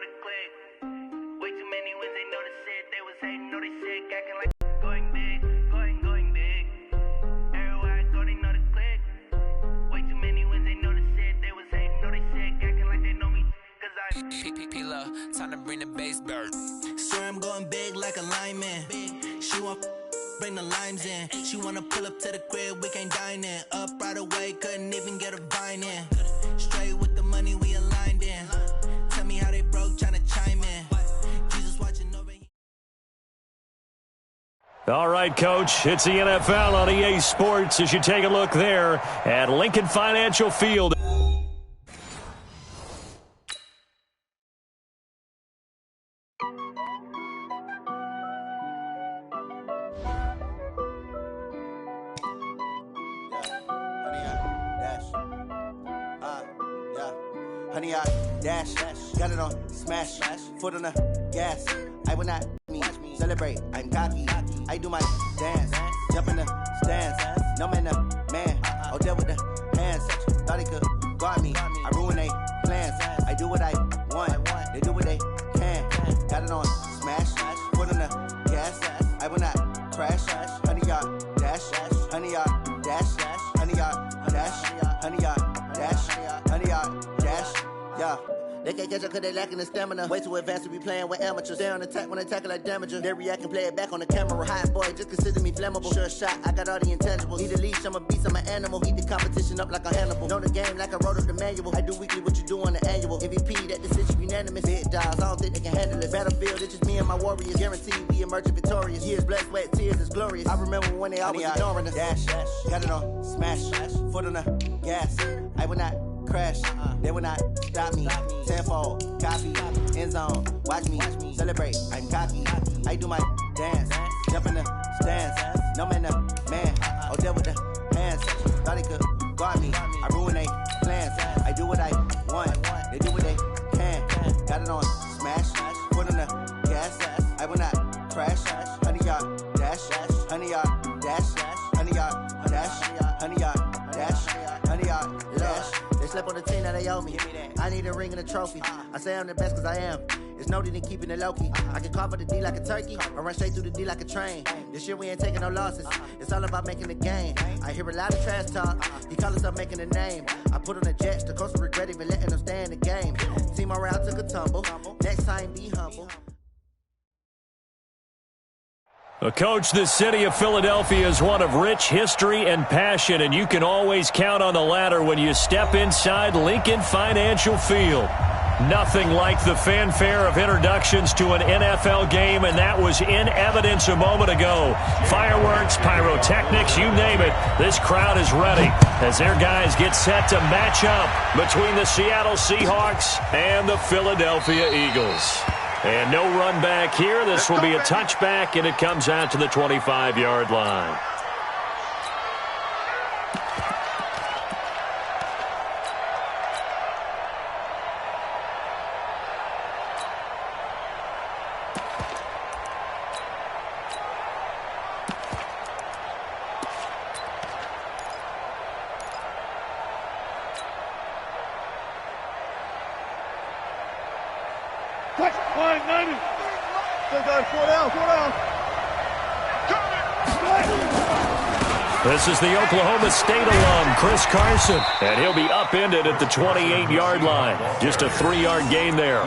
the click. Way too many wins, they know the shit. They was hating, know they sick, acting like going big, going big. Everywhere I go, they know the click. Way too many wins, they know the shit. They was hating, know they sick, acting like they know me. Cause I P-P-P-Lo, time to bring the bass bird. Swear I'm going big like a lineman. She want bring the limes in. She wanna pull up to the crib, we can't dine in. Up right away, couldn't even get a vine in. Straight with the money we aligned in. Tell me how they broke, tryna chime in. Jesus watching over here. All right, Coach, it's the NFL on EA Sports as you take a look there at Lincoln Financial Field. Honey, I dash, got it on, smash, foot on the gas. I will not celebrate, I'm cocky. I do my dance, jump in the stands. No man, man, I'll deal with the hands. Thought he could guard me, I ruin they plans. I do what I want, they do what they can. Got it on, smash, foot on the gas. I will not crash, honey, y'all dash, honey, y'all dash, honey, y'all dash, honey, y'all dash, honey, y'all dash. Yeah, they can't catch up cause they lacking the stamina. Way too advanced to be playing with amateurs. They on attack when they tackle like damager. They react and play it back on the camera. Hot boy, just consider me flammable. Sure shot, I got all the intangibles. Need a leash, I'm a beast, I'm an animal. Eat the competition up like a Hannibal. Know the game like I wrote up the manual. I do weekly what you do on the annual. MVP, that decision unanimous. Big dogs, I don't think they can handle it. Battlefield, it's just me and my warriors. Guaranteed we emerging victorious. Years, blood, sweat, tears, it's glorious. I remember when they always ignoring us. Dash, got it on, smash, foot on the gas. I will not crash, they will not stop me. Tenfold, copy, end zone, watch me celebrate. I'm cocky, I do my dance, jump in the stands. No man, man, I'll deal with the hands. Thought he could guard me, I ruin they plans. I do what I want, they do what they can. Got it on, smash, foot on the gas. I will not crash, honey, y'all dash, honey, y'all dash, honey, y'all dash, honey, y'all dash, honey, y'all dash. They slept on the team that they owe me. I need a ring and a trophy. I say I'm the best cause I am. It's no need in keeping it low-key. I can carve for the D like a turkey or run straight through the D like a train. This year we ain't taking no losses. It's all about making the game. I hear a lot of trash talk. He call himself making a name. I put on the Jets. The coach regret even letting them stay in the game. Team morale took a tumble. Next time be humble. Coach, the city of Philadelphia is one of rich history and passion, and you can always count on the latter when you step inside Lincoln Financial Field. Nothing like the fanfare of introductions to an NFL game, and that was in evidence a moment ago. Fireworks, pyrotechnics, you name it, this crowd is ready as their guys get set to match up between the Seattle Seahawks and the Philadelphia Eagles. And no run back here. This will be a touchback, and it comes out to the 25-yard line. This is the Oklahoma State alum, Chris Carson, and he'll be upended at the 28-yard line. Just a 3-yard gain there.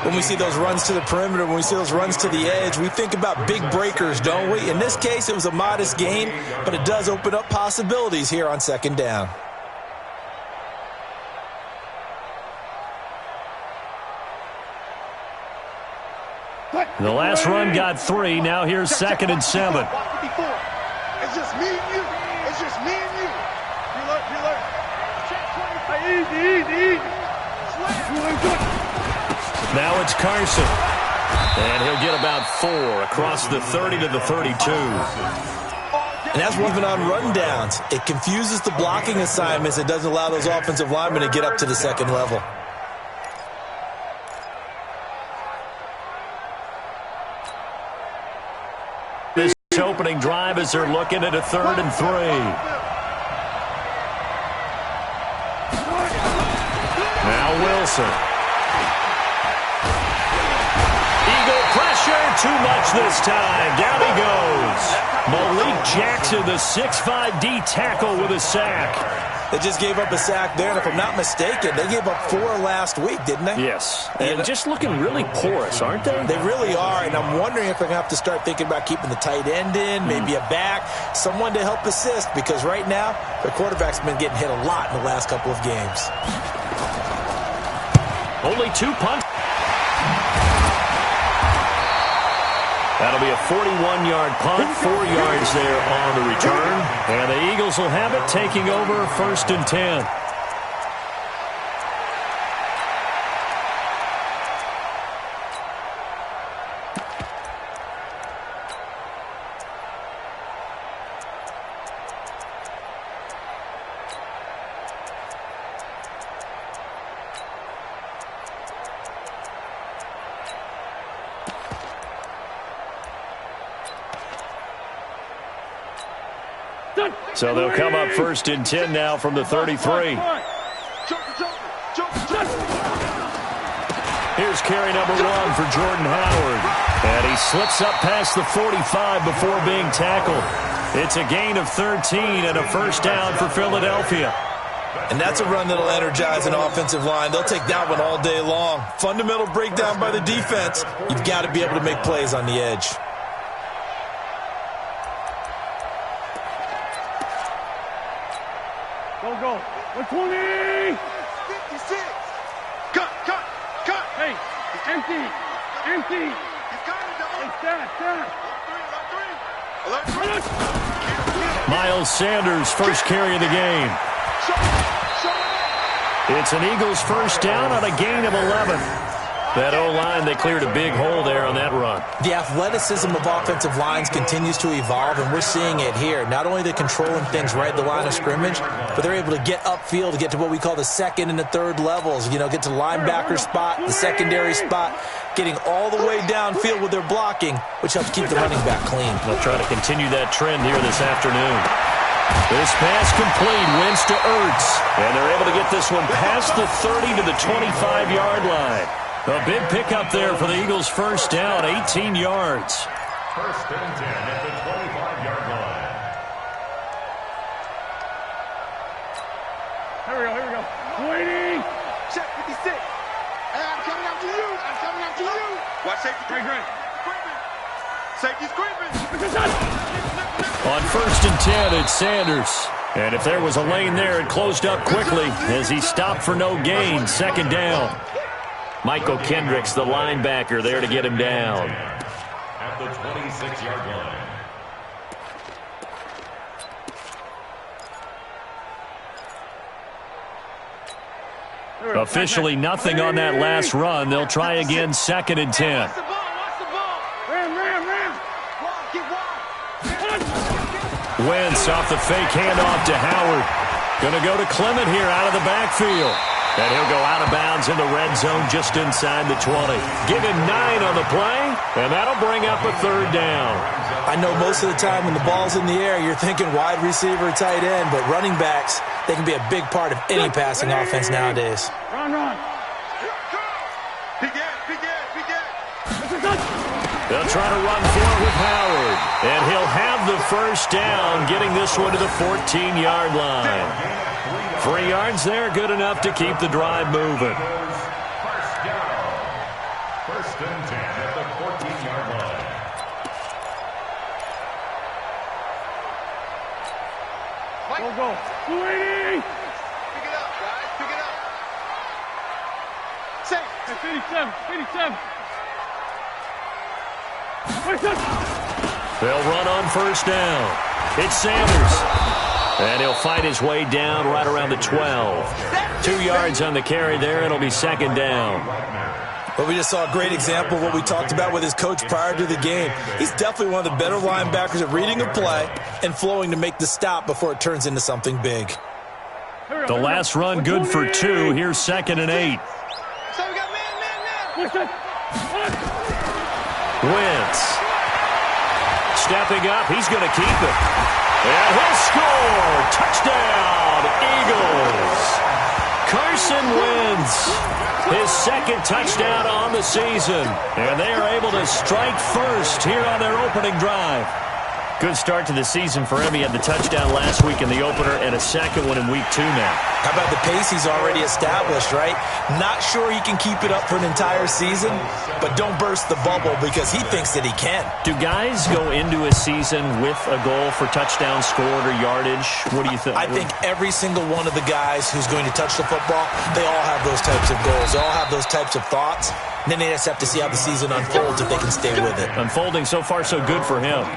When we see those runs to the perimeter, when we see those runs to the edge, we think about big breakers, don't we? In this case, it was a modest gain, but it does open up possibilities here on second down. The last run got 3. Now here's 2nd and 7. It's just me and you. It's just me and you. You look. Easy. Now it's Carson. And he'll get about 4 across the 30 to the 32. And that's even on rundowns. It confuses the blocking assignments. It doesn't allow those offensive linemen to get up to the second level. Opening drive as they're looking at a 3rd and 3. Now Wilson. pressure, too much this time. Down he goes. Malik Jackson, the 6'5" D tackle with a sack. They just gave up a sack there, and if I'm not mistaken, they gave up 4 last week, didn't they? Yes. And just looking really porous, aren't they? They really are, and I'm wondering if they're going to have to start thinking about keeping the tight end in, maybe a back, someone to help assist, because right now, their quarterback's been getting hit a lot in the last couple of games. Only 2 punts. That'll be a 41-yard punt, 4 yards there on the return. And the Eagles will have it, taking over 1st and 10. So they'll come up 1st and 10 now from the 33. Here's carry number 1 for Jordan Howard. And he slips up past the 45 before being tackled. It's a gain of 13 and a 1st down for Philadelphia. And that's a run that'll energize an offensive line. They'll take that one all day long. Fundamental breakdown by the defense. You've got to be able to make plays on the edge. Go. 120. 56. Cut. Hey, empty. He's got it, double. Hey, stat. Alert 3. Miles Sanders, first carry of the game. It's an Eagles 1st down on a gain of 11. That O-line, they cleared a big hole there on that run. The athleticism of offensive lines continues to evolve, and we're seeing it here. Not only are they controlling things right at the line of scrimmage, but they're able to get upfield to get to what we call the 2nd and the 3rd levels. You know, get to the linebacker spot, the secondary spot, getting all the way downfield with their blocking, which helps keep the running back clean. They'll try to continue that trend here this afternoon. This pass complete, wins to Ertz. And they're able to get this one past the 30 to the 25-yard line. A big pickup there for the Eagles' 1st down, 18 yards. 1st and 10 at the 25-yard line. Here we go. Waiting. Check 56. Hey, I'm coming after you. Watch safety. Great. Safety's creeping. On 1st and 10, it's Sanders. And if there was a lane there, it closed up quickly as he stopped for no gain, 2nd down. Michael Kendricks, the linebacker, there to get him down. At the 26-yard line. Officially nothing on that last run. They'll try again, 2nd and 10. Watch the ball. Ram. Wentz off the fake handoff to Howard. Going to go to Clement here out of the backfield. And he'll go out of bounds in the red zone just inside the 20. Give him 9 on the play, and that'll bring up a 3rd down. I know most of the time when the ball's in the air, you're thinking wide receiver, tight end, but running backs, they can be a big part of any passing offense nowadays. Run. He get. They'll try to run for it with Howard. And he'll have the 1st down, getting this one to the 14-yard line. 3 yards there, good enough to keep the drive moving. 1st down. 1st and 10 at the 14-yard line. Go. Waiting. Pick it up, guys. Pick it up. Safe. 87. They'll run on 1st down. It's Sanders. And he'll fight his way down right around the 12. 2 yards on the carry there. It'll be 2nd down. But we just saw a great example of what we talked about with his coach prior to the game. He's definitely one of the better linebackers at reading a play and flowing to make the stop before it turns into something big. The last run good for 2. Here's 2nd and 8. So we got man. Wentz. Stepping up. He's going to keep it. And he'll score. Touchdown, Eagles. Carson wins his second touchdown on the season. And they are able to strike first here on their opening drive. Good start to the season for him. He had the touchdown last week in the opener and a second one in week 2 now. How about the pace he's already established, right? Not sure he can keep it up for an entire season, but don't burst the bubble because he thinks that he can. Do guys go into a season with a goal for touchdown scored or yardage? What do you think? I think every single one of the guys who's going to touch the football, they all have those types of goals. They all have those types of thoughts. And then they just have to see how the season unfolds if they can stay with it. Unfolding so far so good for him.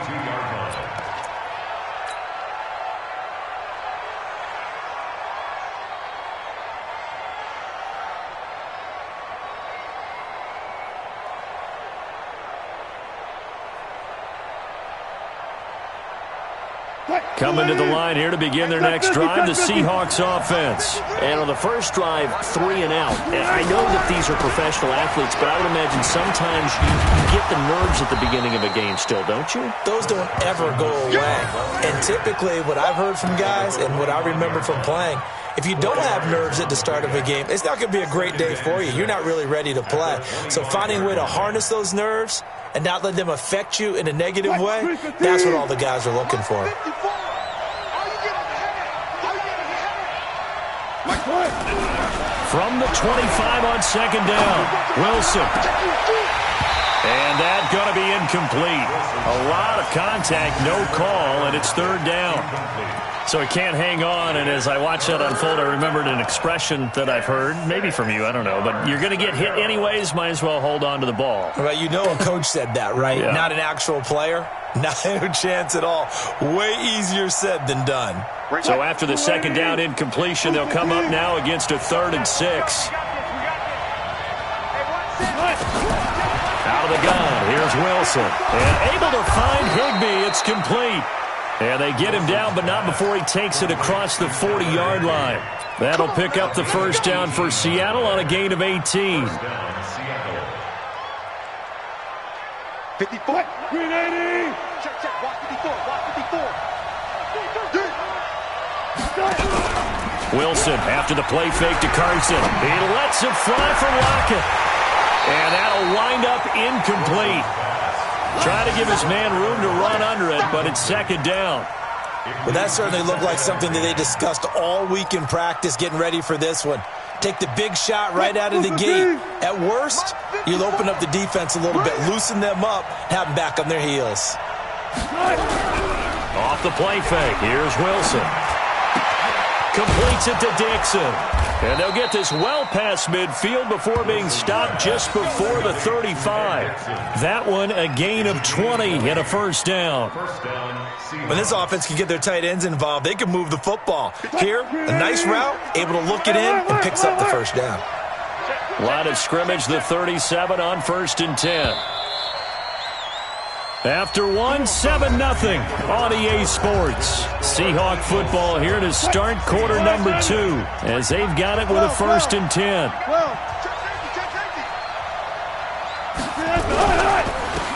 Coming to the line here to begin their next drive, the Seahawks offense. And on the first drive, 3 and out. And I know that these are professional athletes, but I would imagine sometimes you get the nerves at the beginning of a game still, don't you? Those don't ever go away. And typically what I've heard from guys and what I remember from playing, if you don't have nerves at the start of a game, it's not going to be a great day for you. You're not really ready to play. So finding a way to harness those nerves and not let them affect you in a negative way, that's what all the guys are looking for. From the 25 on second down, Wilson. And that's going to be incomplete. A lot of contact, no call, and it's third down. So he can't hang on, and as I watch that unfold, I remembered an expression that I've heard, maybe from you, I don't know, but you're going to get hit anyways, might as well hold on to the ball. Well, you know a coach said that, right? Yeah. Not an actual player. Not a chance at all. Way easier said than done. So after the second down incompletion, they'll come up now against a 3rd and 6. Out of the gun, here's Wilson. And able to find Higbee, it's complete. And they get him down, but not before he takes it across the 40-yard line. That'll pick up the first down for Seattle on a gain of 18. 54. 380. Check. Walk 54. Walk 54. Wilson after the play fake to Carson. He lets it fly for Lockett. And that'll wind up incomplete. Try to give his man room to run under it, but it's second down. Well, that certainly looked like something that they discussed all week in practice getting ready for this one. Take the big shot right out of the gate. At worst, you'll open up the defense a little bit, loosen them up, have them back on their heels. Off the play fake, here's Wilson. Completes it to Dixon. And they'll get this well past midfield before being stopped just before the 35. That one a gain of 20 and a first down. When this offense can get their tight ends involved, they can move the football. Here, a nice route, able to look it in, and picks up the first down. Line of scrimmage, the 37 on 1st and 10. After 7-0 on EA Sports. Seahawk football here to start quarter number 2 as they've got it with a 1st and 10.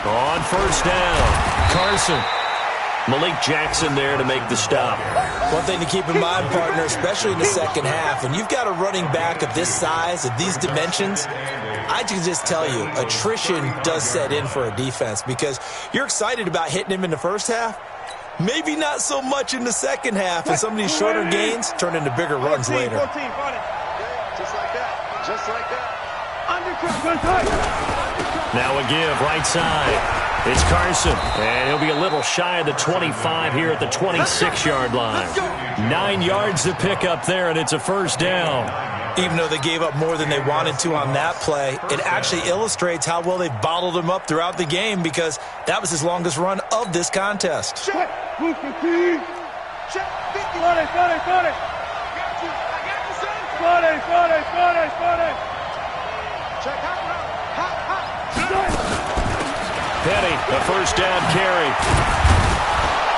On first down, Carson. Malik Jackson there to make the stop. One thing to keep in mind, partner, especially in the second half, when you've got a running back of this size, of these dimensions, I can just tell you, attrition does set in for a defense because you're excited about hitting him in the first half. Maybe not so much in the second half, and some of these shorter gains turn into bigger runs later. Just like that. Just like that. Now a give, right side. It's Carson, and he'll be a little shy of the 25 here at the 26-yard line. 9 yards to pick up there, and it's a first down. Even though they gave up more than they wanted to on that play, it actually illustrates how well they've bottled him up throughout the game because that was his longest run of this contest. Check. 50. Check. 50. 40. Check. Petty, a first down carry.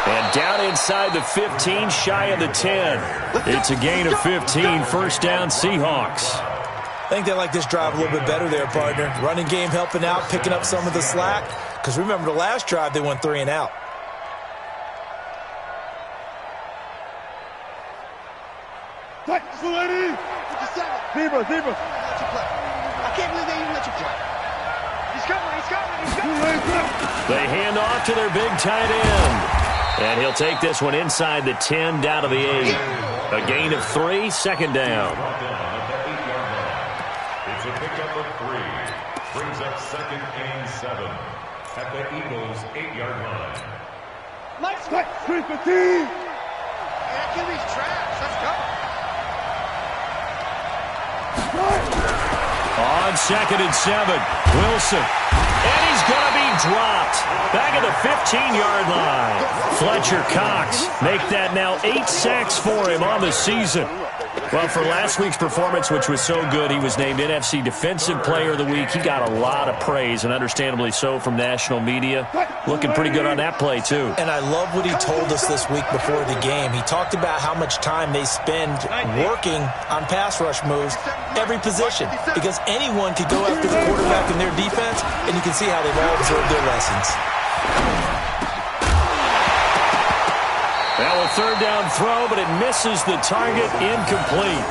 And down inside the 15, shy of the 10. It's a gain of 15, first down Seahawks. I think they like this drive a little bit better there, partner. Running game helping out, picking up some of the slack. Because remember, the last drive, they went 3 and out. Lady. 57. Zebra. Let you play. I can't believe they even let you play. He's coming. They hand off to their big tight end. And he'll take this one inside the 10 down to the 8. A gain of 3, second down. It's a pickup of 3. Brings up 2nd and 7 at the Eagles' 8-yard line. Nice. Sweep the team. That QB's trash. Let's go. On 2nd and 7, Wilson. And he's going to be dropped. Back at the 15-yard line. Fletcher Cox make that now 8 sacks for him on the season. Well, for last week's performance, which was so good, he was named NFC Defensive Player of the Week. He got a lot of praise, and understandably so, from national media. Looking pretty good on that play, too. And I love what he told us this week before the game. He talked about how much time they spend working on pass rush moves, every position, because anyone could go after the quarterback in their defense, and you can see how they've all absorbed their lessons. Well, a third down throw, but it misses the target, incomplete.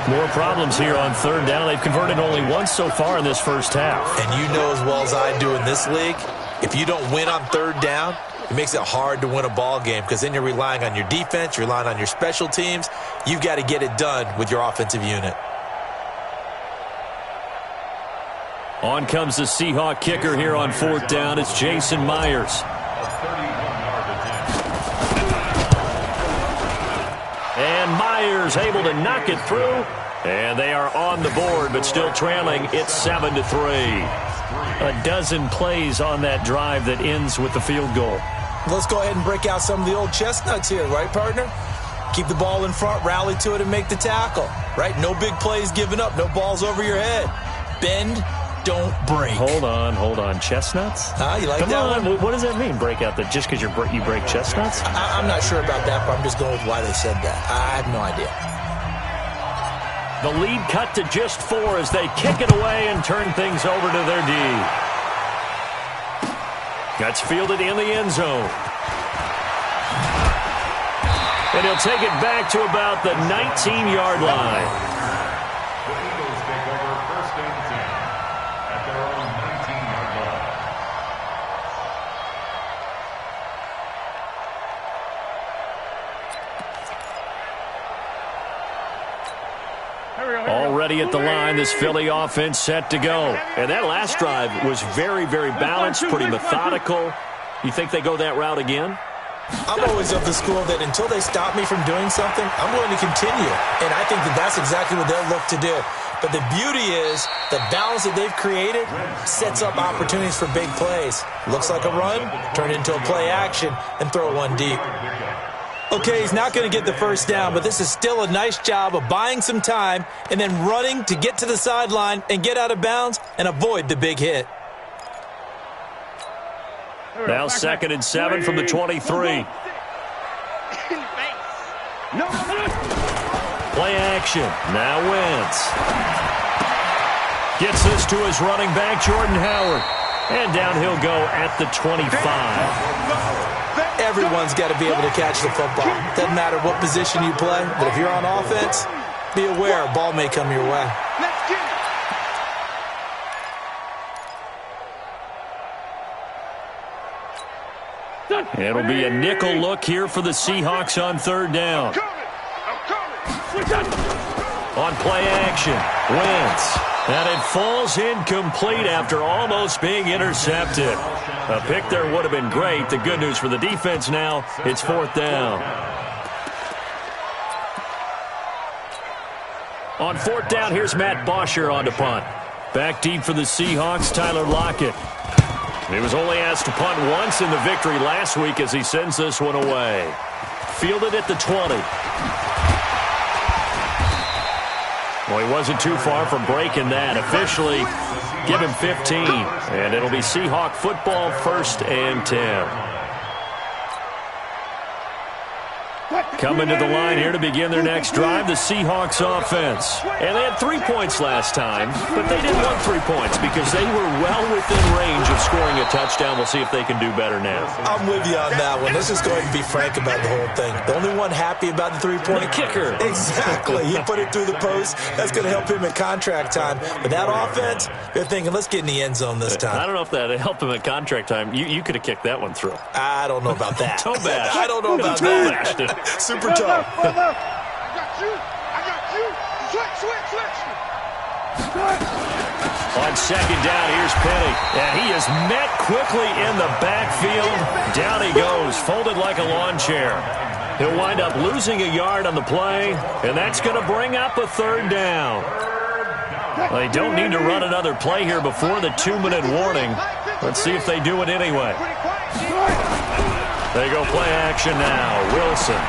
More problems here on third down. They've converted only once so far in this first half. And you know as well as I do in this league, if you don't win on third down, it makes it hard to win a ball game because then you're relying on your defense, you're relying on your special teams. You've got to get it done with your offensive unit. On comes the Seahawk kicker here on fourth down. It's Jason Myers. And Myers able to knock it through. And they are on the board, but still trailing. It's 7-3. A dozen plays on that drive that ends with the field goal. Let's go ahead and break out some of the old chestnuts here, right, partner? Keep the ball in front, rally to it, and make the tackle, right? No big plays given up, no balls over your head. Bend, don't break. Hold on. Chestnuts? You like Come that on. one? What does that mean, break out? That just because you break chestnuts? I'm not sure about that, but I'm just going with why they said that. I have no idea. The lead cut to just 4 as they kick it away and turn things over to their D. That's fielded in the end zone. And he'll take it back to about the 19-yard line. The Eagles take over 1st and 10 at their own 19-yard line. Already at the line, this Philly offense set to go. And that last drive was very, very balanced, pretty methodical. You think they go that route again? I'm always of the school that until they stop me from doing something, I'm going to continue. And I think that that's exactly what they'll look to do. But the beauty is the balance that they've created sets up opportunities for big plays. Looks like a run, turn it into a play action, and throw one deep. Okay, he's not going to get the first down, but this is still a nice job of buying some time and then running to get to the sideline and get out of bounds and avoid the big hit. Now 2nd and 7 from the 23. Play action. Now Wentz. Gets this to his running back, Jordan Howard. And down he'll go at the 25. Everyone's got to be able to catch the football. Doesn't matter what position you play, but if you're on offense, be aware a ball may come your way. Let's get it. It'll be a nickel look here for the Seahawks on third down. On play action, Wentz. And it falls incomplete after almost being intercepted. A pick there would have been great. The good news for the defense now, it's 4th down. On 4th down, here's Matt Bosher on to punt. Back deep for the Seahawks, Tyler Lockett. He was only asked to punt once in the victory last week as he sends this one away. Fielded at the 20. Well, he wasn't too far from breaking that. Officially, give him 15. And it'll be Seahawk football, 1st and 10. Coming to the line here to begin their next drive, the Seahawks offense. And they had 3 points last time, but they didn't want 3 points because they were well within range of scoring a touchdown. We'll see if they can do better now. I'm with you on that one. Let's just go ahead and be frank about the whole thing. The only one happy about the three-point kicker. Exactly. He put it through the post. That's going to help him in contract time. But that offense, they're thinking, let's get in the end zone this time. I don't know if that helped him in contract time. You could have kicked that one through. I don't know about that. Toe bash. I don't know about that. Super toe. I got you. Switch. On second down, here's Penny. And he is met quickly in the backfield. Down he goes, folded like a lawn chair. He'll wind up losing a yard on the play, and that's going to bring up a third down. They don't need to run another play here before the 2-minute warning. Let's see if they do it anyway. They go play action now. Wilson.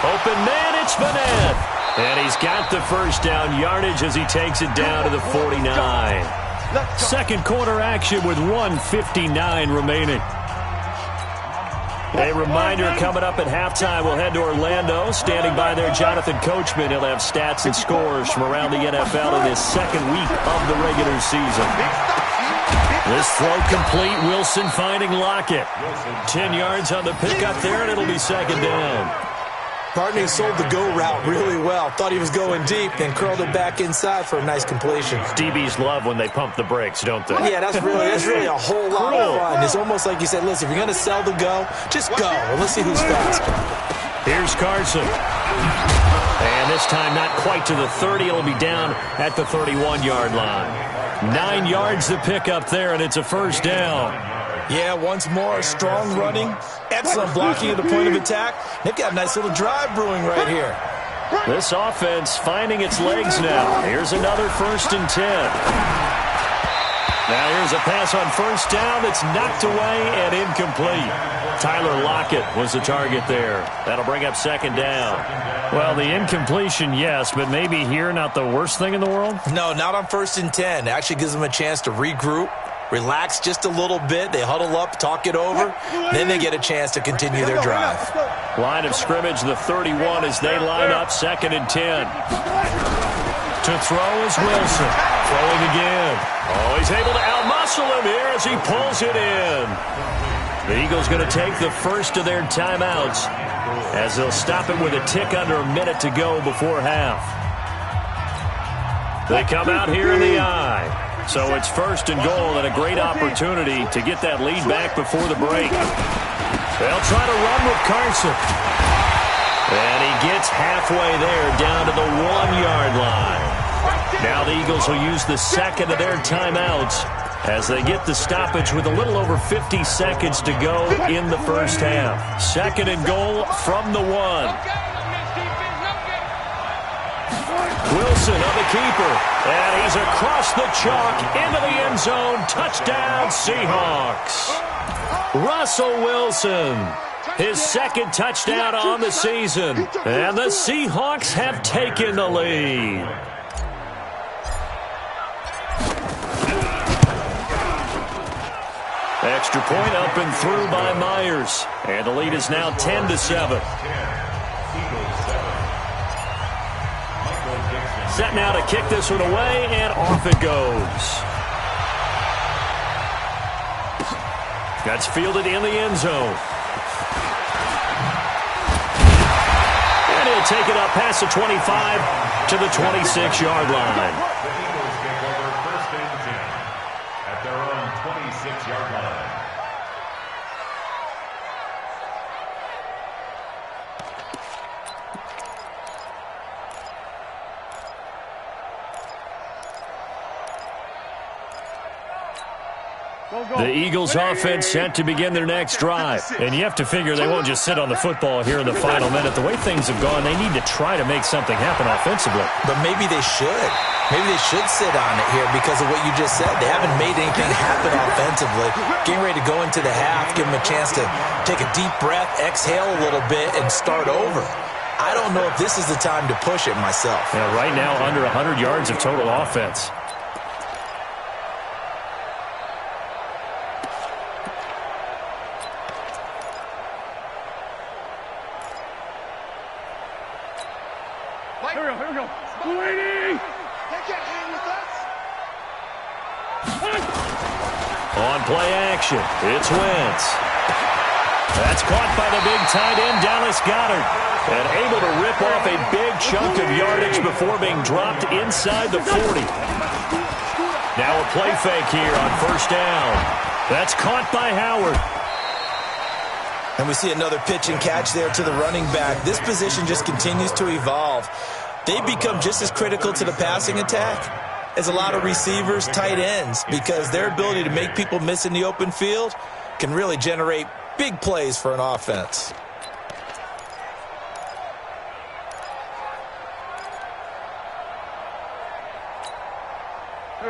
Open man, it's Vanette. And he's got the first down yardage as he takes it down to the 49. Second quarter action with 1:59 remaining. A reminder coming up at halftime, we'll head to Orlando. Standing by there, Jonathan Coachman. He'll have stats and scores from around the NFL in his second week of the regular season. This throw complete. Wilson finding Lockett. 10 yards on the pickup there, and it'll be second down. Partney sold the go route really well. Thought he was going deep, then curled it back inside for a nice completion. DBs love when they pump the brakes, don't they? Yeah, that's really a whole lot of fun. It's almost like you said, listen, if you're going to sell the go, just go. And let's see who's faster. Here's Carson. And this time not quite to the 30. It'll be down at the 31-yard line. 9 yards to pick up there, and it's a first down. Yeah, once more, strong running, excellent blocking at the point of attack. They've got a nice little drive brewing right here. This offense finding its legs now. Here's another 1st and 10. Now here's a pass on first down that's knocked away and incomplete. Tyler Lockett was the target there. That'll bring up second down. Well, the incompletion, yes, but maybe here not the worst thing in the world? No, not on 1st and 10. It actually gives them a chance to regroup, relax just a little bit. They huddle up, talk it over. Then they get a chance to continue their drive. Line of scrimmage, the 31 as they line up, 2nd and 10. To throw is Wilson. Throwing again. Oh, he's able to outmuscle him here as he pulls it in. The Eagles going to take the first of their timeouts as they'll stop it with a tick under a minute to go before half. They come out here in the eye. So it's 1st and goal and a great opportunity to get that lead back before the break. They'll try to run with Carson. And he gets halfway there down to the 1-yard line. Now the Eagles will use the second of their timeouts as they get the stoppage with a little over 50 seconds to go in the first half. 2nd and goal from the 1. Wilson on the keeper, and he's across the chalk into the end zone. Touchdown, Seahawks. Russell Wilson, his 2nd touchdown on the season, and the Seahawks have taken the lead. Extra point up and through by Myers, and the lead is now 10-7. Set now to kick this one away, and off it goes. That's fielded in the end zone. And he'll take it up past the 25 to the 26-yard line. Eagles take over 1st and 10 at their own 26-yard line. The Eagles offense set to begin their next drive. And you have to figure they won't just sit on the football here in the final minute. The way things have gone, they need to try to make something happen offensively. But maybe they should. Maybe they should sit on it here because of what you just said. They haven't made anything happen offensively. Getting ready to go into the half, give them a chance to take a deep breath, exhale a little bit, and start over. I don't know if this is the time to push it myself. Yeah, right now under 100 yards of total offense. Here we go. Waiting. They can't hang with us. On play action, it's Wentz. That's caught by the big tight end, Dallas Goedert. And able to rip off a big chunk of yardage before being dropped inside the 40. Now a play fake here on first down. That's caught by Howard. And we see another pitch and catch there to the running back. This position just continues to evolve. They become just as critical to the passing attack as a lot of receivers, tight ends, because their ability to make people miss in the open field can really generate big plays for an offense.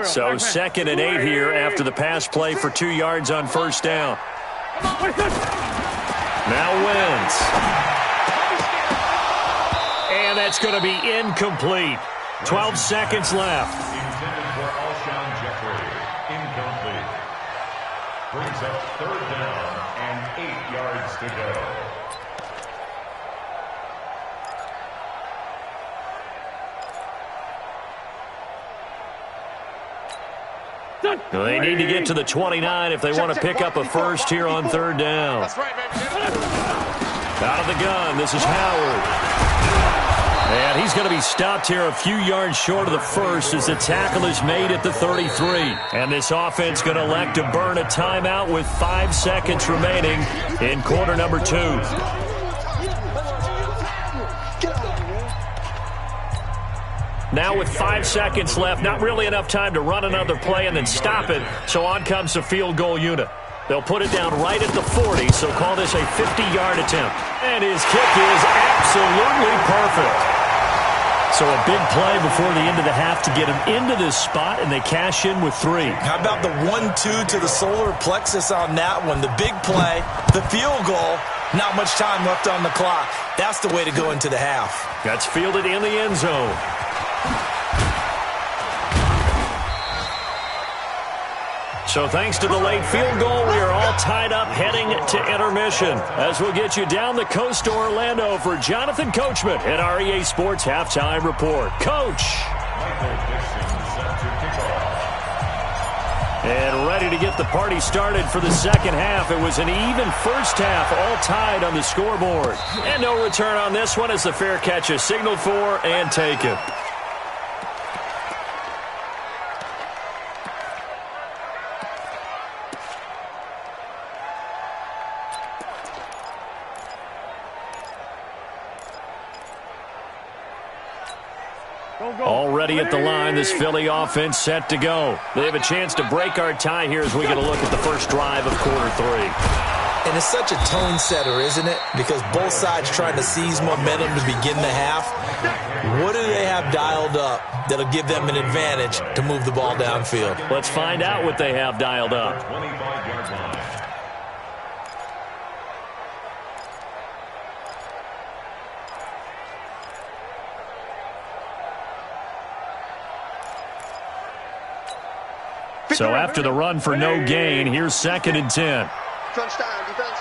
So 2nd and 8 here after the pass play for 2 yards on first down. Now Wentz. And that's going to be incomplete. 12 seconds left. Intended for Alshon Jeffrey. Incomplete. Brings up 3rd down and 8 yards to go. They need to get to the 29 if they want to pick up a first here on 3rd down. Out of the gun, this is Howard. And he's going to be stopped here a few yards short of the first as the tackle is made at the 33. And this offense going to elect to burn a timeout with 5 seconds remaining in quarter number 2. Now with 5 seconds left, not really enough time to run another play and then stop it. So on comes the field goal unit. They'll put it down right at the 40, so call this a 50-yard attempt. And his kick is absolutely perfect. So a big play before the end of the half to get him into this spot, and they cash in with 3. How about the 1-2 to the solar plexus on that one? The big play, the field goal, not much time left on the clock. That's the way to go into the half. That's fielded in the end zone. So thanks to the late field goal, we are all tied up heading to intermission. As we'll get you down the coast to Orlando for Jonathan Coachman at our EA Sports Halftime Report. Coach. Michael Dixon set to kick off. And ready to get the party started for the second half. It was an even first half, all tied on the scoreboard. And no return on this one as the fair catch is signaled for and taken. Already at the line, this Philly offense set to go. They have a chance to break our tie here as we get a look at the first drive of quarter 3. And it's such a tone setter, isn't it? Because both sides trying to seize momentum to begin the half. What do they have dialed up that'll give them an advantage to move the ball downfield? Let's find out what they have dialed up. 25-yard line. So after the run for no gain, here's 2nd and 10. Crunch time, defense.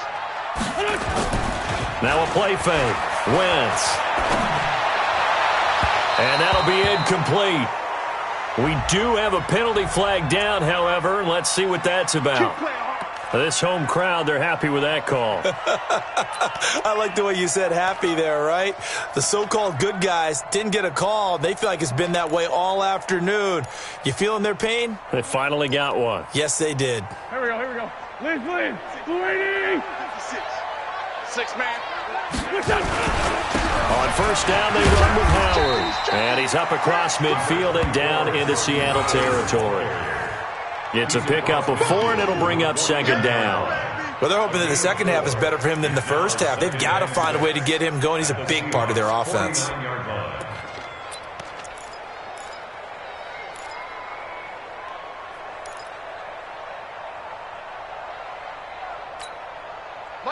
Now a play fake. Wentz. And that'll be incomplete. We do have a penalty flag down, however. Let's see what that's about. This home crowd, they're happy with that call. I like the way you said happy there, right? The so-called good guys didn't get a call. They feel like it's been that way all afternoon. You feeling their pain? They finally got one. Yes, they did. Here we go. Please. Waiting. 6 man. On first down, they run with Howard. And he's up across midfield and down into Seattle territory. It's a pickup of 4, and it'll bring up 2nd down. Well, they're hoping that the second half is better for him than the first half. They've got to find a way to get him going. He's a big part of their offense.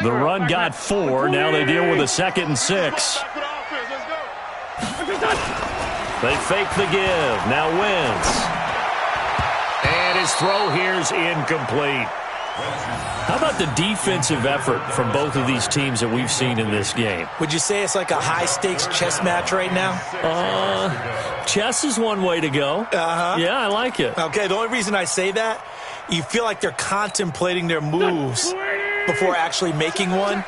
The run got 4. Now they deal with a 2nd and 6. They fake the give. Now Wentz. And his throw here's incomplete. How about the defensive effort from both of these teams that we've seen in this game? Would you say it's like a high-stakes chess match right now? Chess is one way to go. Yeah, I like it. Okay, the only reason I say that, you feel like they're contemplating their moves before actually making one,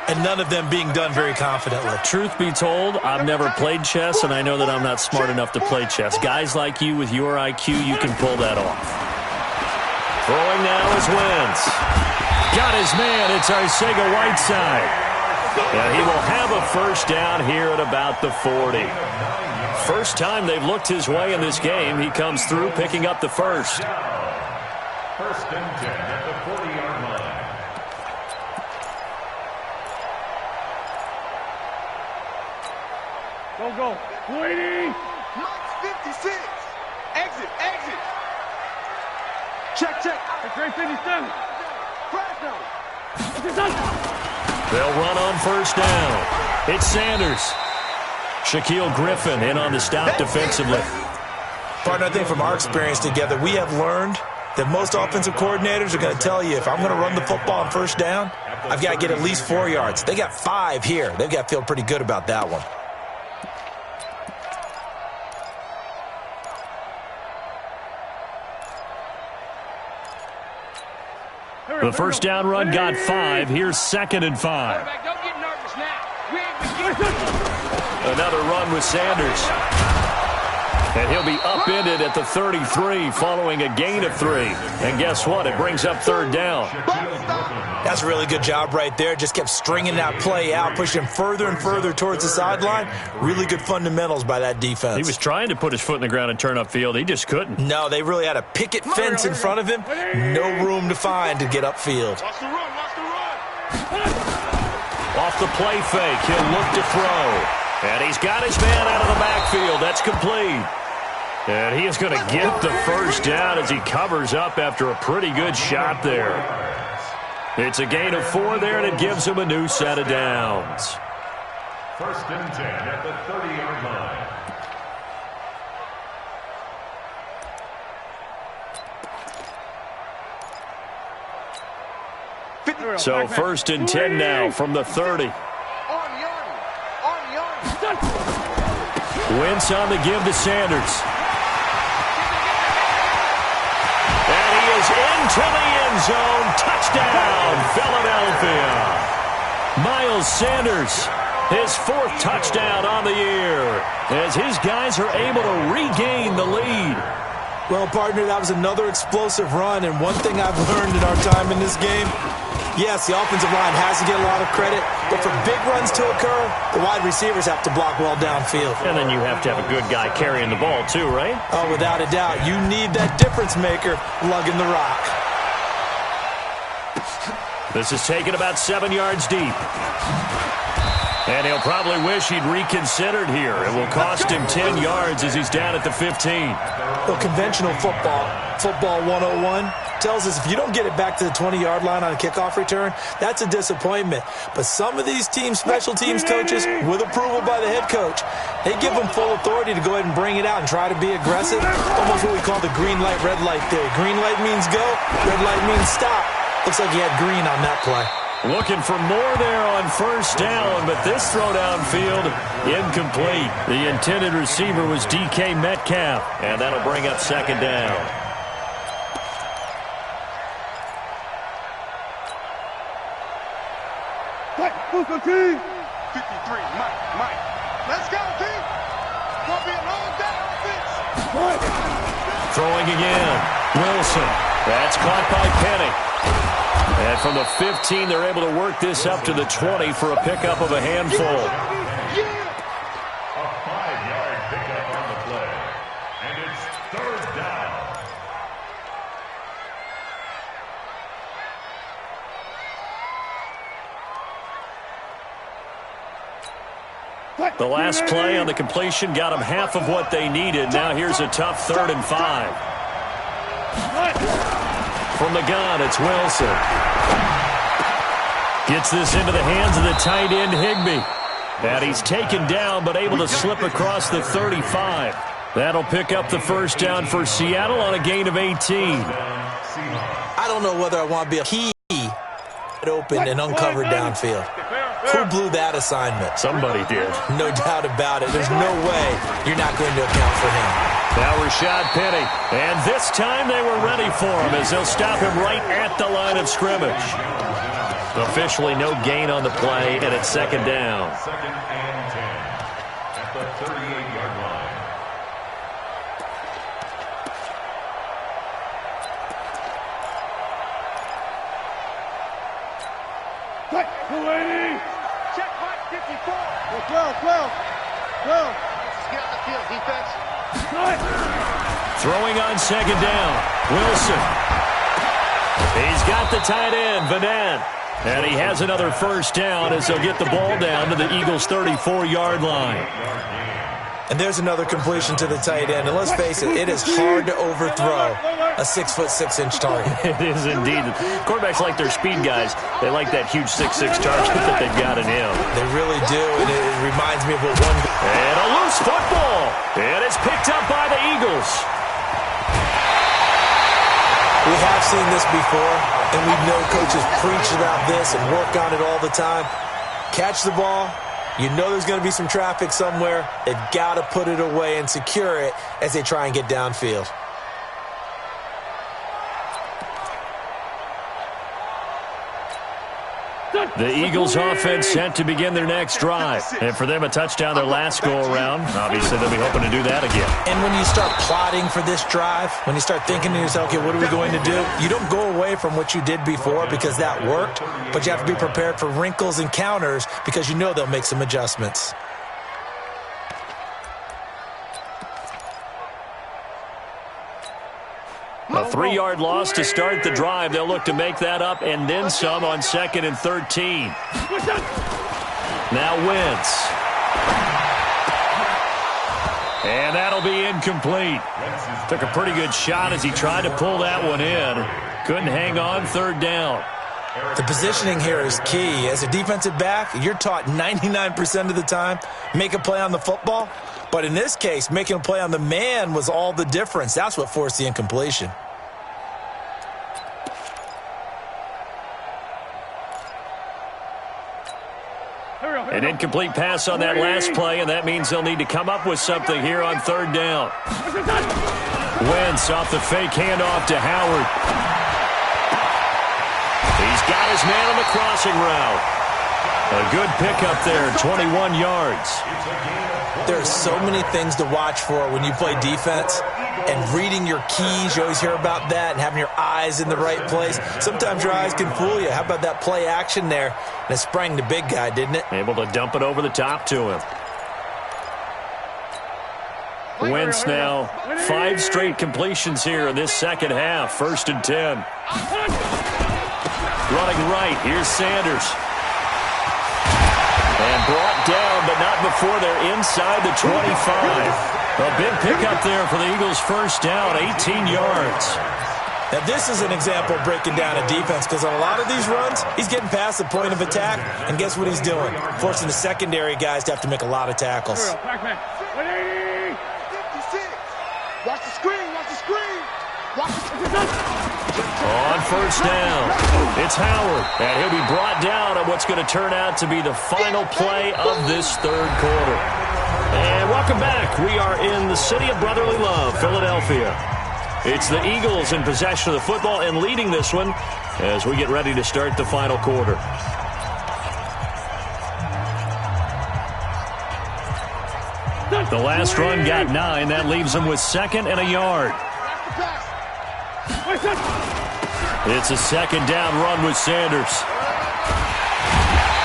and none of them being done very confidently. Truth be told, I've never played chess, and I know that I'm not smart enough to play chess. Guys like you with your IQ, you can pull that off. Throwing now is Wentz. Got his man. It's Arcega-Whiteside. And he will have a first down here at about the 40. First time they've looked his way in this game. He comes through picking up the first. First and 10 at the 40-yard line. Go. Waiting. Max 56. Exit. Check. It's right 57. They'll run on first down. It's Sanders. Shaquille Griffin in on the stop defensively. Partner, I think from our experience together, we have learned that most offensive coordinators are going to tell you, if I'm going to run the football on first down, I've got to get at least 4 yards. They got 5 here. They've got to feel pretty good about that one. The first down run got 5. Here's 2nd and 5. Don't get nervous now. Another run with Sanders. And he'll be upended at the 33 following a gain of 3. And guess what? It brings up 3rd down. That's a really good job right there. Just kept stringing that play out, pushing him further and further towards the sideline. Really good fundamentals by that defense. He was trying to put his foot in the ground and turn upfield. He just couldn't. No, they really had a picket fence in front of him. No room to find to get upfield. Watch the run. Off the play fake, he'll look to throw. And he's got his man out of the backfield. That's complete. And he is going to get the first down as he covers up after a pretty good shot there. It's a gain of 4 there, and it gives him a new set of downs. First and 10 at the 30-yard line. So first and 10 now from the 30. Wentz on the give to Sanders. And he is into the end zone. Touchdown, Philadelphia. Miles Sanders, his 4th touchdown on the year, as his guys are able to regain the lead. Well, partner, that was another explosive run, and one thing I've learned in our time in this game, yes, the offensive line has to get a lot of credit, but for big runs to occur, the wide receivers have to block well downfield. And then you have to have a good guy carrying the ball too, right? Oh, without a doubt. You need that difference maker lugging the rock. This is taken about 7 yards deep. And he'll probably wish he'd reconsidered here. It will cost him 10 yards as he's down at the 15. Well, conventional football 101, tells us if you don't get it back to the 20-yard line on a kickoff return, that's a disappointment. But some of these teams, special teams coaches, with approval by the head coach, they give them full authority to go ahead and bring it out and try to be aggressive. Almost what we call the green light, red light theory. Green light means go, red light means stop. Looks like he had green on that play. Looking for more there on first down, but this throw downfield, incomplete. The intended receiver was DK Metcalf, and that'll bring up 2nd down. Let's go, team. 53, Mike. Let's go, team. Gonna be a long day offense. Throwing again. Wilson. That's caught by Penny. And from the 15, they're able to work this up to the 20 for a pickup of a handful. A 5-yard pickup on the play. And it's 3rd down. The last play on the completion got them half of what they needed. Now here's a tough 3rd and 5. From the gun, it's Wilson. Gets this into the hands of the tight end, Higbee. And he's taken down, but able to slip across the 35. That'll pick up the first down for Seattle on a gain of 18. I don't know whether I want to be a key open and uncovered downfield. Who blew that assignment? Somebody did. No doubt about it. There's no way you're not going to account for him. Now Rashad Penny. And this time they were ready for him as they'll stop him right at the line of scrimmage. Officially no gain on the play, and it's second down. Second and 10 at the 38-yard line. Waiting. Check back 54. 12. Let's get on the field, defense. Throwing on second down. Wilson. He's got the tight end, Vanette. And he has another first down as they'll get the ball down to the Eagles' 34-yard line. And there's another completion to the tight end. And let's face it, it is hard to overthrow a 6'6" target. It is indeed. Quarterbacks like their speed guys. They like that huge 6'6" target that they've got in him. They really do, and it reminds me of what one... And a loose football. And it's picked up by the Eagles. We have seen this before, and we know coaches preach about this and work on it all the time. Catch the ball. You know there's going to be some traffic somewhere. They've got to put it away and secure it as they try and get downfield. The Eagles offense set to begin their next drive. And for them, a touchdown their last go-around. Obviously, they'll be hoping to do that again. And when you start plotting for this drive, when you start thinking to yourself, okay, what are we going to do? You don't go away from what you did before because that worked, but you have to be prepared for wrinkles and counters because you know they'll make some adjustments. A 3-yard loss to start the drive. They'll look to make that up and then some on 2nd and 13. Now Wentz. And that'll be incomplete. Took a pretty good shot as he tried to pull that one in. Couldn't hang on, third down. The positioning here is key. As a defensive back, you're taught 99% of the time, make a play on the football. But in this case, making a play on the man was all the difference. That's what forced the incompletion. An incomplete pass on that last play, and that means they'll need to come up with something here on third down. Wentz off the fake handoff to Howard. He's got his man on the crossing route. A good pickup there, 21 yards. There are so many things to watch for when you play defense, and reading your keys, you always hear about that, and having your eyes in the right place. Sometimes your eyes can fool you. How about that play action there? And it sprang the big guy, didn't it? Able to dump it over the top to him. Wentz now 5 straight completions here in this second half. 1st and 10. Running right, here's Sanders. And brought down, but not before they're inside the 25. A big pickup there for the Eagles' first down, 18 yards. Now, this is an example of breaking down a defense because on a lot of these runs, he's getting past the point of attack, and guess what he's doing? Forcing the secondary guys to have to make a lot of tackles. 56. Watch the screen, watch the screen. Watch the screen. On first down, it's Howard, and he'll be brought down on what's going to turn out to be the final play of this third quarter. And welcome back. We are in the city of brotherly love, Philadelphia. It's the Eagles in possession of the football and leading this one as we get ready to start the final quarter. The last run got 9. That leaves them with 2nd and a yard. It's a second down run with Sanders.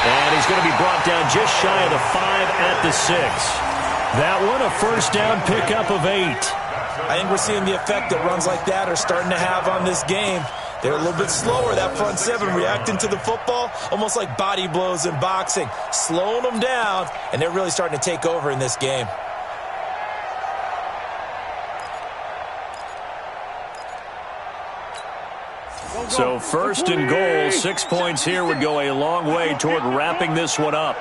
And he's going to be brought down just shy of the 5 at the 6. That one, a first down pickup of 8. I think we're seeing the effect that runs like that are starting to have on this game. They're a little bit slower, that front 7, reacting to the football, almost like body blows in boxing, slowing them down, and they're really starting to take over in this game. So 1st and goal, 6 points here would go a long way toward wrapping this one up.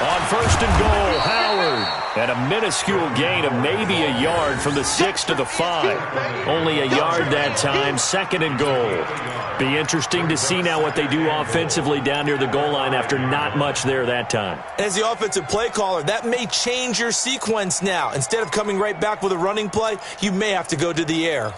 On 1st and goal, Howard. And a minuscule gain of maybe a yard from the 6 to the 5. Only a yard that time, 2nd and goal. Be interesting to see now what they do offensively down near the goal line after not much there that time. As the offensive play caller, that may change your sequence now. Instead of coming right back with a running play, you may have to go to the air.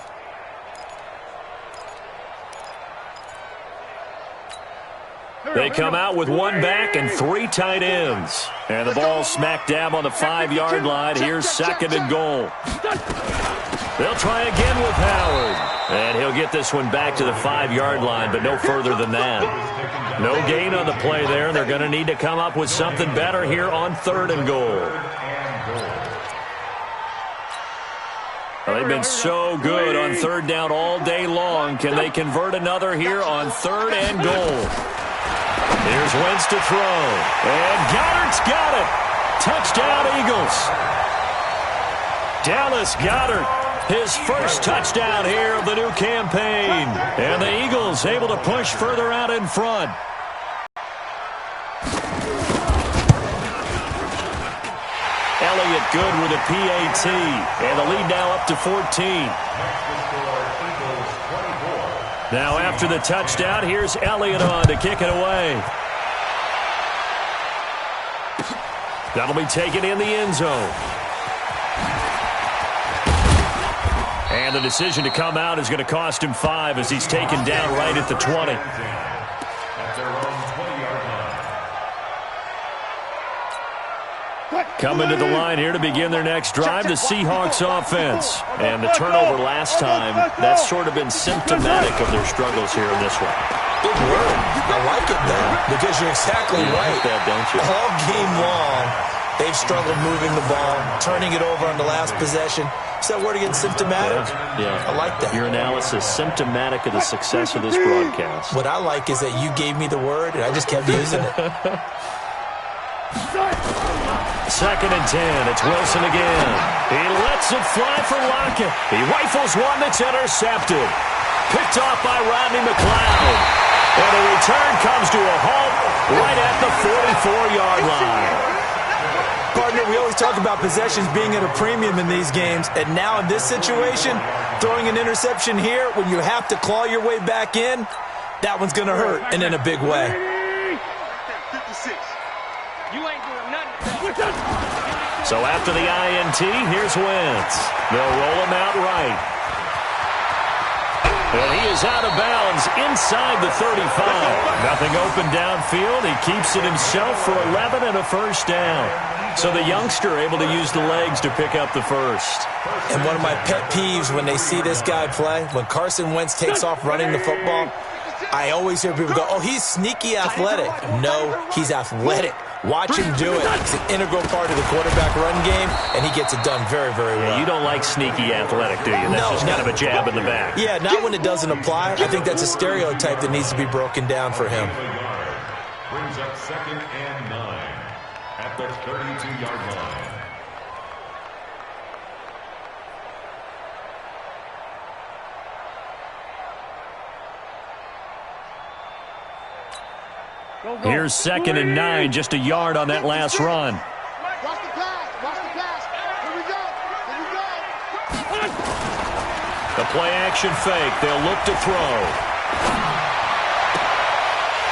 They come out with 1 back and 3 tight ends. And the ball smack dab on the 5-yard line. Here's 2nd and goal. They'll try again with Howard. And he'll get this one back to the 5-yard line, but no further than that. No gain on the play there. They're going to need to come up with something better here on 3rd and goal. Well, they've been so good on 3rd down all day long. Can they convert another here on 3rd and goal? Here's Wentz to throw. And Goddard's got it. Touchdown, Eagles. Dallas Goedert, his first touchdown here of the new campaign. And the Eagles able to push further out in front. Elliott good with a PAT. And the lead now up to 14. Now after the touchdown, here's Elliott on to kick it away. That'll be taken in the end zone. And the decision to come out is going to cost him 5 as he's taken down right at the 20. Coming to the line here to begin their next drive, the Seahawks offense. And the turnover last time, that's sort of been symptomatic of their struggles here in this one. Big word. I like it, though, because you're exactly right. Like that, don't you? All game long, they've struggled moving the ball, turning it over on the last possession. Is that word again, symptomatic? Yeah. I like that. Your analysis, symptomatic of the success of this broadcast. What I like is that you gave me the word, and I just kept using it. 2nd and 10. It's Wilson again. He lets it fly for Lockett. He rifles one that's intercepted. Picked off by Rodney McLeod. And the return comes to a halt right at the 44-yard line. Partner, we always talk about possessions being at a premium in these games. And now in this situation, throwing an interception here when you have to claw your way back in, that one's going to hurt, and in a big way. 56. You ain't doing nothing. So after the INT, here's Wentz. They'll roll him out right. And he is out of bounds inside the 35. Nothing open downfield. He keeps it himself for 11 and a first down. So the youngster able to use the legs to pick up the first. And one of my pet peeves when they see this guy play, when Carson Wentz takes off running the football, I always hear people go, oh, he's sneaky athletic. No, he's athletic. Watch him do it. He's an integral part of the quarterback run game, and he gets it done very, very well. Yeah, you don't like sneaky athletic, do you? That's just kind of a jab in the back. Yeah, not when it doesn't apply. I think that's a stereotype that needs to be broken down for him. Brings up 2nd and 9 at the 32-yard line. Here's 2nd and 9, just a yard on that last run. Watch the pass. Watch the pass. Here we go. Here we go. The play action fake. They'll look to throw.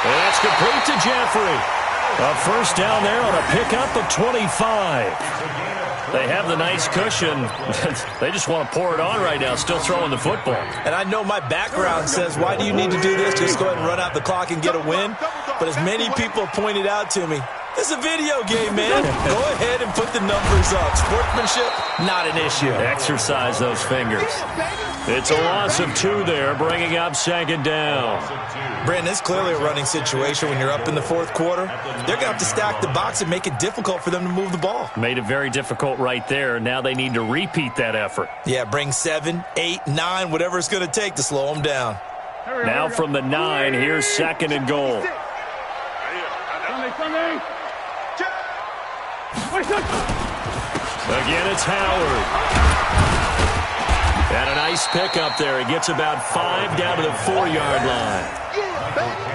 And that's complete to Jeffrey. A first down there on a pickup of 25. They have the nice cushion. They just want to pour it on right now, still throwing the football. And I know my background says, why do you need to do this? Just go ahead and run out the clock and get a win. But as many people have pointed out to me, this is a video game, man. Go ahead and put the numbers up. Sportsmanship, not an issue. Exercise those fingers. It's a loss of 2 there, bringing up 2nd down. Brandon, it's clearly a running situation when you're up in the 4th quarter. They're going to have to stack the box and make it difficult for them to move the ball. Made it very difficult right there. Now they need to repeat that effort. Yeah, bring 7, 8, 9, whatever it's going to take to slow them down. Now from the 9, here's 2nd and goal. Again, it's Howard. And a nice pickup there. He gets about 5 down to the 4-yard line.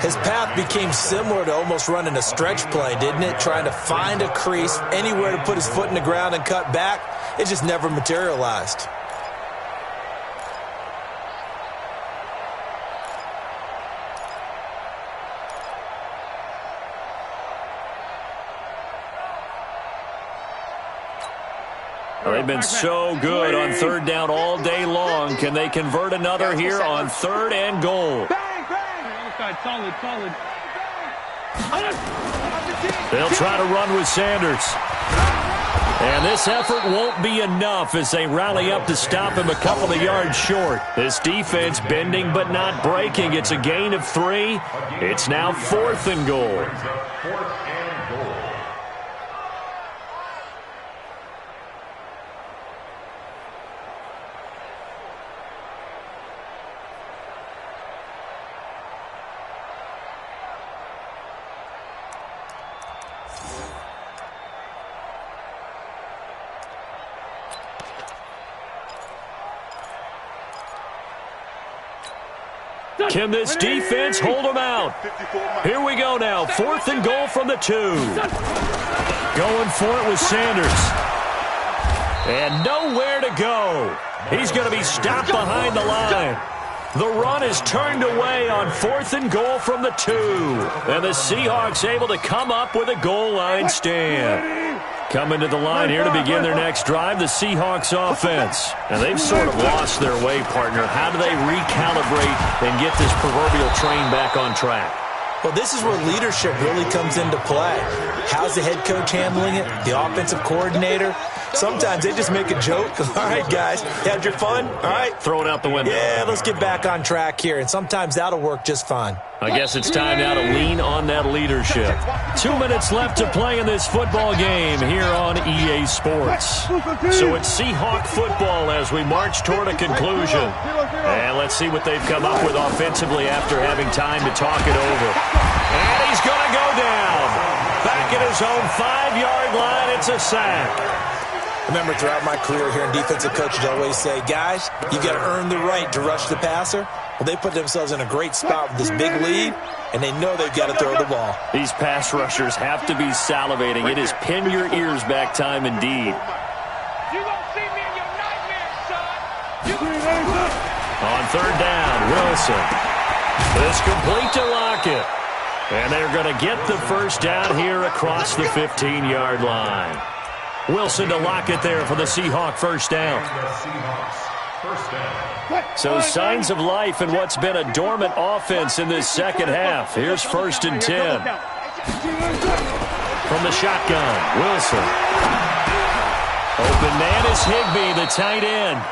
His path became similar to almost running a stretch play, didn't it? Trying to find a crease, anywhere to put his foot in the ground and cut back. It just never materialized. Well, they've been so good on 3rd down all day long. Can they convert another here on 3rd and goal? Solid. They'll try to run with Sanders. And this effort won't be enough as they rally up to stop him a couple of yards short. This defense bending but not breaking. It's a gain of 3. It's now 4th and goal. Can this defense hold them out? Here we go now. 4th and goal from the 2. Going for it with Sanders. And nowhere to go. He's going to be stopped behind the line. The run is turned away on 4th and goal from the 2. And the Seahawks able to come up with a goal line stand. Coming to the line here to begin their next drive, the Seahawks offense. And they've sort of lost their way, partner. How do they recalibrate and get this proverbial train back on track? Well, this is where leadership really comes into play. How's the head coach handling it? The offensive coordinator? Sometimes they just make a joke. All right, guys, you had your fun? All right. Throw it out the window. Yeah, let's get back on track here. And sometimes that'll work just fine. I guess it's time now to lean on that leadership. 2 minutes left to play in this football game here on EA Sports. So it's Seahawk football as we march toward a conclusion. And let's see what they've come up with offensively after having time to talk it over. And he's going to go down. Back at his own 5-yard line, it's a sack. Remember, throughout my career here in defensive coaches always say, guys, you got to earn the right to rush the passer. Well, they put themselves in a great spot with this big lead, and they know they've got to throw the ball. These pass rushers have to be salivating. It is pin your ears back time indeed. You gonna see me in your nightmares, son. On 3rd down, Wilson. It's complete to Lockett. And they're going to get the first down here across the 15-yard line. Wilson to Lockett there for the Seahawk first down. So signs of life in what's been a dormant offense in this second half. Here's 1st and 10. From the shotgun, Wilson. Open man is Higbee, the tight end.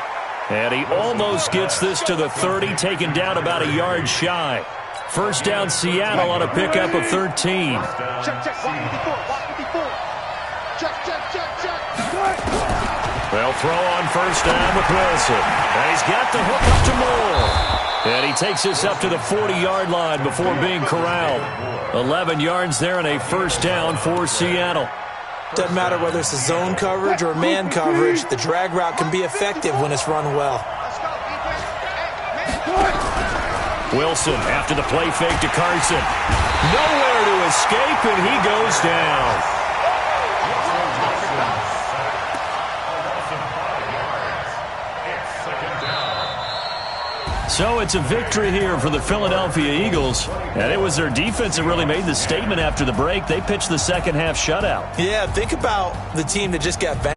And he almost gets this to the 30, taken down about a yard shy. First down Seattle on a pickup of 13. They'll throw on 1st down with Wilson. And he's got the hook up to Moore. And he takes this up to the 40-yard line before being corralled. 11 yards there and a first down for Seattle. Doesn't matter whether it's a zone coverage or man coverage, the drag route can be effective when it's run well. Wilson after the play fake to Carson. Nowhere to escape, and he goes down. So it's a victory here for the Philadelphia Eagles. And it was their defense that really made the statement after the break. They pitched the second half shutout. Yeah, think about the team that just got back.